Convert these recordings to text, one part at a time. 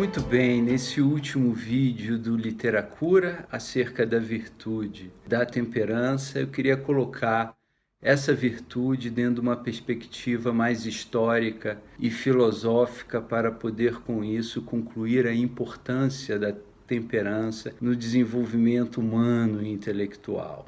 Muito bem, nesse último vídeo do Literacura acerca da virtude da temperança, eu queria colocar essa virtude dentro de uma perspectiva mais histórica e filosófica para poder com isso concluir a importância da temperança no desenvolvimento humano e intelectual.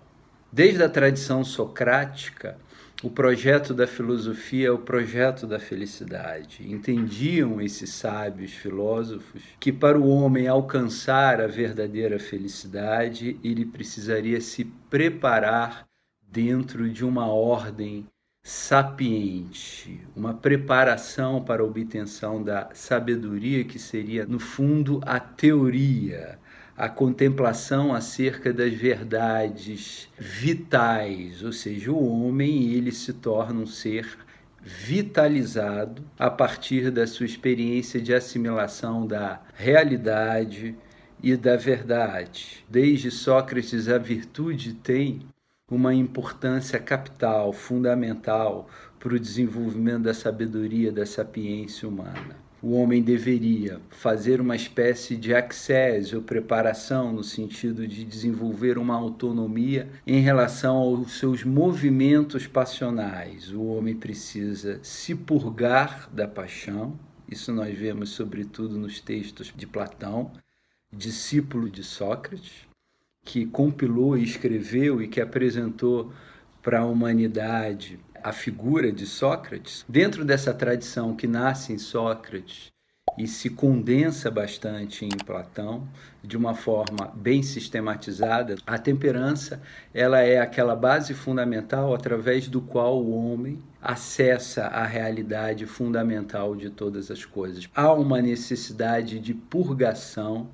Desde a tradição socrática, o projeto da filosofia é o projeto da felicidade. Entendiam esses sábios filósofos que para o homem alcançar a verdadeira felicidade, ele precisaria se preparar dentro de uma ordem sapiente, uma preparação para a obtenção da sabedoria que seria, no fundo, a teoria, a contemplação acerca das verdades vitais, ou seja, o homem ele se torna um ser vitalizado a partir da sua experiência de assimilação da realidade e da verdade. Desde Sócrates, a virtude tem uma importância capital, fundamental para o desenvolvimento da sabedoria, da sapiência humana. O homem deveria fazer uma espécie de access ou preparação no sentido de desenvolver uma autonomia em relação aos seus movimentos passionais. O homem precisa se purgar da paixão, isso nós vemos sobretudo nos textos de Platão, discípulo de Sócrates, que compilou e escreveu e que apresentou para a humanidade a figura de Sócrates. Dentro dessa tradição que nasce em Sócrates e se condensa bastante em Platão, de uma forma bem sistematizada, a temperança ela é aquela base fundamental através do qual o homem acessa a realidade fundamental de todas as coisas. Há uma necessidade de purgação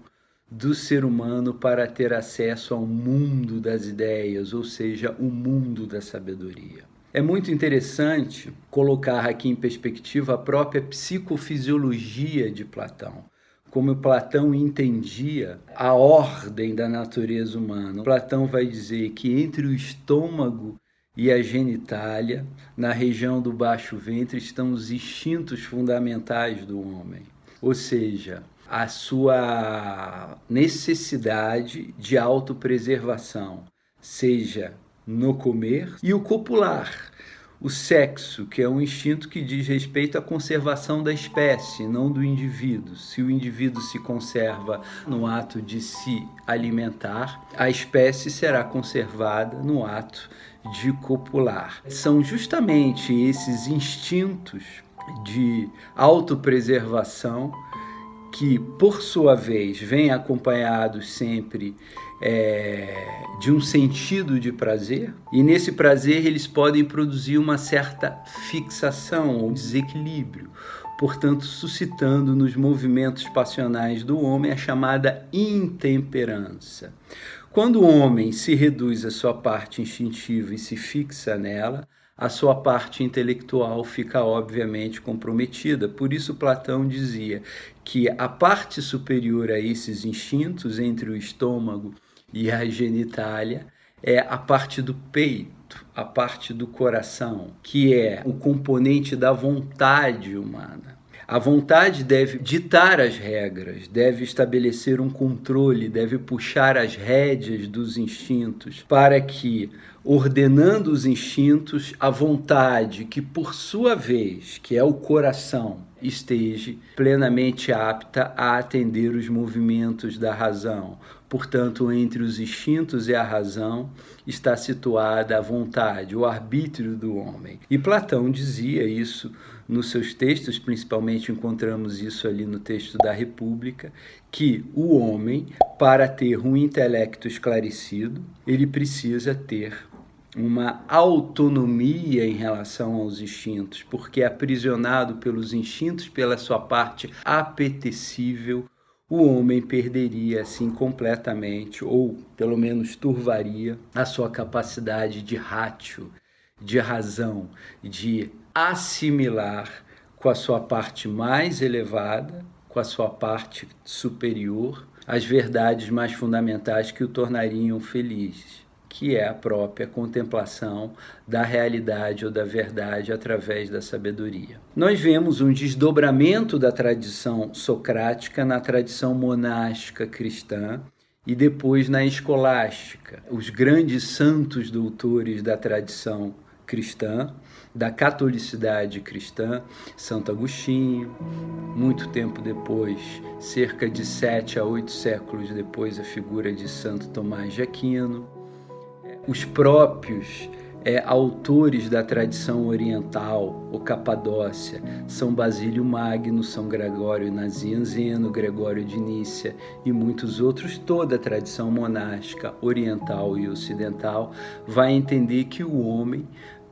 do ser humano para ter acesso ao mundo das ideias, ou seja, o mundo da sabedoria. É muito interessante colocar aqui em perspectiva a própria psicofisiologia de Platão, como Platão entendia a ordem da natureza humana. Platão vai dizer que entre o estômago e a genitália, na região do baixo ventre, estão os instintos fundamentais do homem, ou seja, a sua necessidade de autopreservação, seja no comer, e o copular, o sexo, que é um instinto que diz respeito à conservação da espécie, não do indivíduo. Se o indivíduo se conserva no ato de se alimentar, a espécie será conservada no ato de copular. São justamente esses instintos de autopreservação que, por sua vez, vêm acompanhados sempre de um sentido de prazer, e nesse prazer eles podem produzir uma certa fixação ou desequilíbrio, portanto suscitando nos movimentos passionais do homem a chamada intemperança. Quando o homem se reduz à sua parte instintiva e se fixa nela, a sua parte intelectual fica obviamente comprometida. Por isso Platão dizia que a parte superior a esses instintos, entre o estômago e a genitália, é a parte do peito, a parte do coração, que é o componente da vontade humana. A vontade deve ditar as regras, deve estabelecer um controle, deve puxar as rédeas dos instintos para que, ordenando os instintos, a vontade, que por sua vez, que é o coração, esteja plenamente apta a atender os movimentos da razão. Portanto, entre os instintos e a razão está situada a vontade, o arbítrio do homem. E Platão dizia isso nos seus textos, principalmente encontramos isso ali no texto da República, que o homem, para ter um intelecto esclarecido, ele precisa ter uma autonomia em relação aos instintos, porque aprisionado pelos instintos, pela sua parte apetecível, o homem perderia assim completamente, ou pelo menos turvaria, a sua capacidade de ratio, de razão, de assimilar com a sua parte mais elevada, com a sua parte superior, as verdades mais fundamentais que o tornariam feliz. que é a própria contemplação da realidade ou da verdade através da sabedoria. Nós vemos um desdobramento da tradição socrática na tradição monástica cristã e depois na escolástica. Os grandes santos doutores da tradição cristã, da catolicidade cristã, Santo Agostinho, muito tempo depois, cerca de 7 a 8 séculos depois, a figura de Santo Tomás de Aquino, os próprios autores da tradição oriental, ou Capadócia, São Basílio Magno, São Gregório Nazianzeno, Gregório de Nícia e muitos outros, toda a tradição monástica oriental e ocidental vai entender que o homem,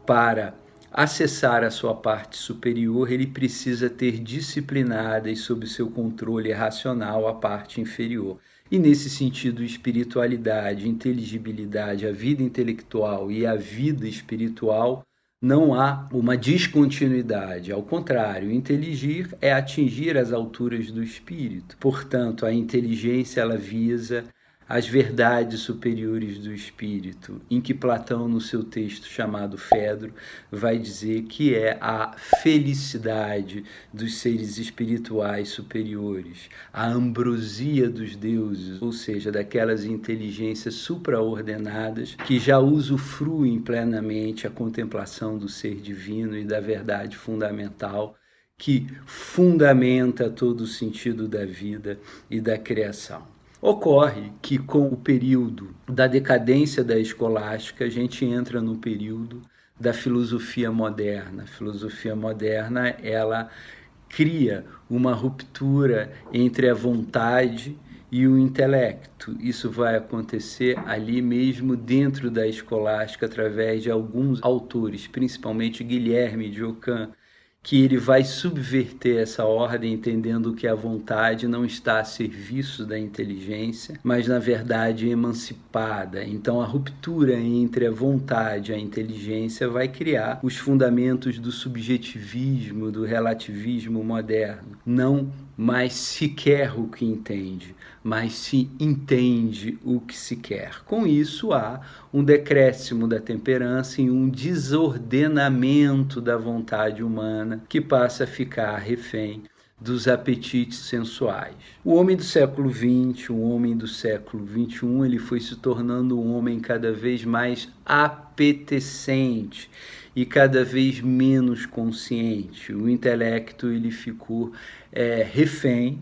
para acessar a sua parte superior, ele precisa ter disciplinada e sob seu controle racional a parte inferior. E nesse sentido, espiritualidade, inteligibilidade, a vida intelectual e a vida espiritual, não há uma descontinuidade. Ao contrário, inteligir é atingir as alturas do espírito. Portanto, a inteligência ela visa as verdades superiores do espírito, em que Platão, no seu texto chamado Fedro, vai dizer que é a felicidade dos seres espirituais superiores, a ambrosia dos deuses, ou seja, daquelas inteligências supraordenadas que já usufruem plenamente a contemplação do ser divino e da verdade fundamental que fundamenta todo o sentido da vida e da criação. Ocorre que com o período da decadência da escolástica, a gente entra no período da filosofia moderna. A filosofia moderna, ela cria uma ruptura entre a vontade e o intelecto. Isso vai acontecer ali mesmo dentro da escolástica, através de alguns autores, principalmente Guilherme de Ockham, que ele vai subverter essa ordem, entendendo que a vontade não está a serviço da inteligência, mas na verdade emancipada. Então a ruptura entre a vontade e a inteligência vai criar os fundamentos do subjetivismo, do relativismo moderno. Não mais se quer o que entende, mas se entende o que se quer. Com isso, há um decréscimo da temperança e um desordenamento da vontade humana, que passa a ficar refém dos apetites sensuais. O homem do século XX, o homem do século XXI, ele foi se tornando um homem cada vez mais apetecente e cada vez menos consciente. O intelecto ele ficou refém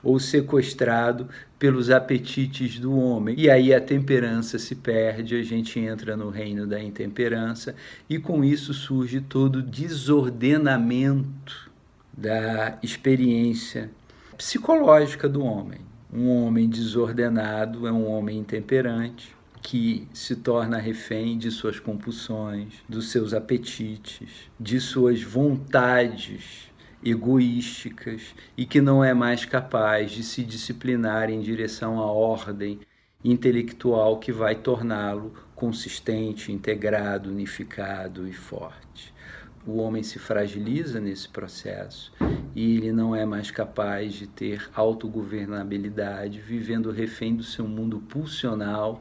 ou sequestrado pelos apetites do homem. E aí a temperança se perde, a gente entra no reino da intemperança e com isso surge todo o desordenamento da experiência psicológica do homem. Um homem desordenado é um homem intemperante, que se torna refém de suas compulsões, dos seus apetites, de suas vontades egoísticas e que não é mais capaz de se disciplinar em direção à ordem intelectual que vai torná-lo consistente, integrado, unificado e forte. O homem se fragiliza nesse processo e ele não é mais capaz de ter autogovernabilidade, vivendo refém do seu mundo pulsional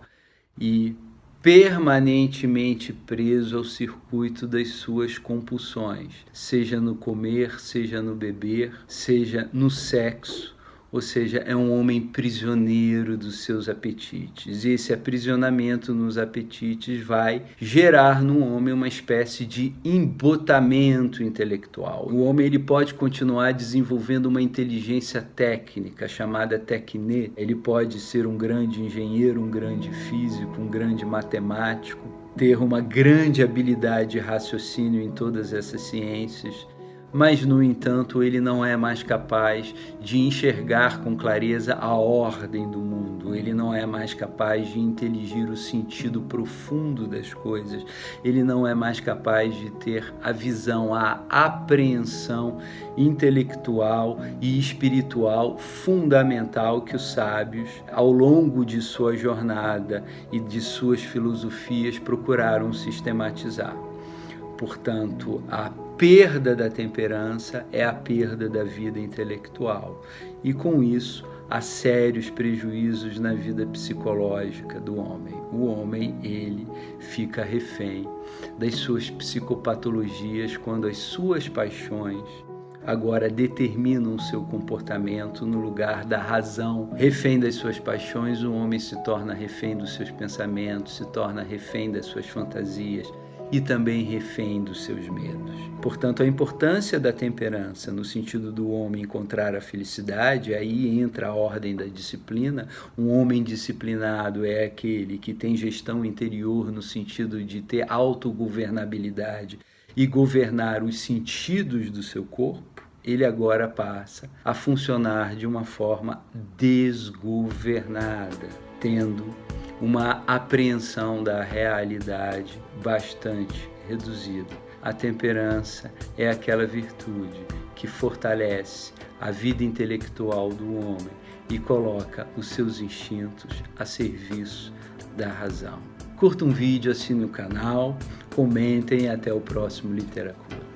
e permanentemente preso ao circuito das suas compulsões, seja no comer, seja no beber, seja no sexo, ou seja, é um homem prisioneiro dos seus apetites. E esse aprisionamento nos apetites vai gerar no homem uma espécie de embotamento intelectual. O homem ele pode continuar desenvolvendo uma inteligência técnica, chamada techné. Ele pode ser um grande engenheiro, um grande físico, um grande matemático, ter uma grande habilidade de raciocínio em todas essas ciências, mas, no entanto, ele não é mais capaz de enxergar com clareza a ordem do mundo, ele não é mais capaz de inteligir o sentido profundo das coisas, ele não é mais capaz de ter a visão, a apreensão intelectual e espiritual fundamental que os sábios, ao longo de sua jornada e de suas filosofias, procuraram sistematizar. Portanto, a perda da temperança é a perda da vida intelectual. E com isso, há sérios prejuízos na vida psicológica do homem. O homem, ele fica refém das suas psicopatologias quando as suas paixões agora determinam o seu comportamento no lugar da razão. Refém das suas paixões, o homem se torna refém dos seus pensamentos, se torna refém das suas fantasias e também refém dos seus medos. Portanto, a importância da temperança no sentido do homem encontrar a felicidade, aí entra a ordem da disciplina. Um homem disciplinado é aquele que tem gestão interior no sentido de ter autogovernabilidade e governar os sentidos do seu corpo. Ele agora passa a funcionar de uma forma desgovernada, tendo uma apreensão da realidade bastante reduzida. A temperança é aquela virtude que fortalece a vida intelectual do homem e coloca os seus instintos a serviço da razão. Curta um vídeo, assine o canal, comentem e até o próximo Literacura.